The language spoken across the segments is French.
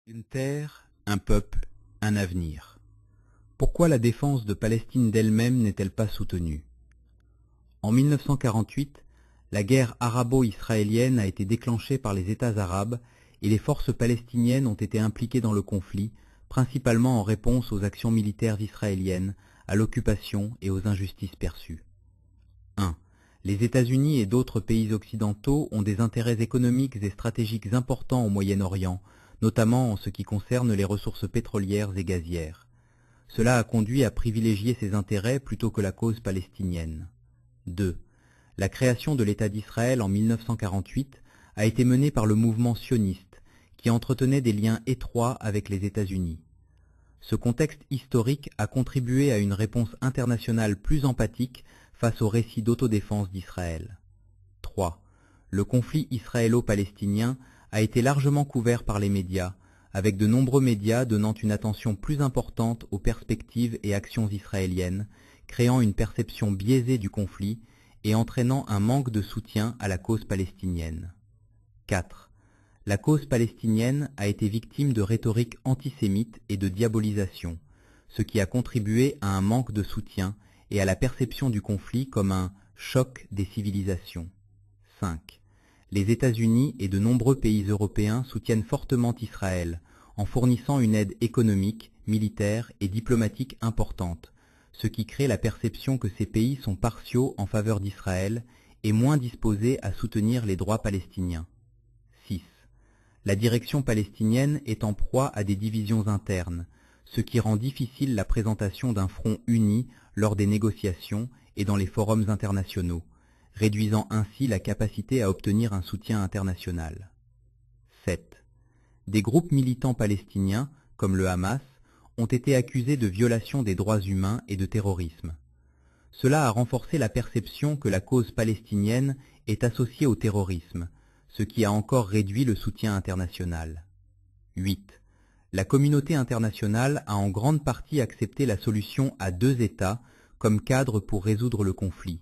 Une terre, un peuple, un avenir. Pourquoi la défense de Palestine d'elle-même n'est-elle pas soutenue? En 1948, la guerre arabo-israélienne a été déclenchée par les États arabes et les forces palestiniennes ont été impliquées dans le conflit, principalement en réponse aux actions militaires israéliennes, à l'occupation et aux injustices perçues. 1. Les États-Unis et d'autres pays occidentaux ont des intérêts économiques et stratégiques importants au Moyen-Orient, notamment en ce qui concerne les ressources pétrolières et gazières. Cela a conduit à privilégier ces intérêts plutôt que la cause palestinienne. 2. La création de l'État d'Israël en 1948 a été menée par le mouvement sioniste, qui entretenait des liens étroits avec les États-Unis. Ce contexte historique a contribué à une réponse internationale plus empathique face au récit d'autodéfense d'Israël. 3. Le conflit israélo-palestinien a été largement couvert par les médias, avec de nombreux médias donnant une attention plus importante aux perspectives et actions israéliennes, créant une perception biaisée du conflit et entraînant un manque de soutien à la cause palestinienne. 4. La cause palestinienne a été victime de rhétorique antisémite et de diabolisation, ce qui a contribué à un manque de soutien et à la perception du conflit comme un choc des civilisations. 5. Les États-Unis et de nombreux pays européens soutiennent fortement Israël en fournissant une aide économique, militaire et diplomatique importante, ce qui crée la perception que ces pays sont partiaux en faveur d'Israël et moins disposés à soutenir les droits palestiniens. 6. La direction palestinienne est en proie à des divisions internes, ce qui rend difficile la présentation d'un front uni lors des négociations et dans les forums internationaux, réduisant ainsi la capacité à obtenir un soutien international. 7. Des groupes militants palestiniens, comme le Hamas, ont été accusés de violation des droits humains et de terrorisme. Cela a renforcé la perception que la cause palestinienne est associée au terrorisme, ce qui a encore réduit le soutien international. 8. La communauté internationale a en grande partie accepté la solution à deux États comme cadre pour résoudre le conflit.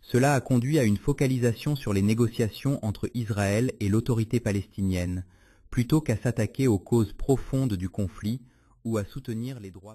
Cela a conduit à une focalisation sur les négociations entre Israël et l'autorité palestinienne, plutôt qu'à s'attaquer aux causes profondes du conflit ou à soutenir les droits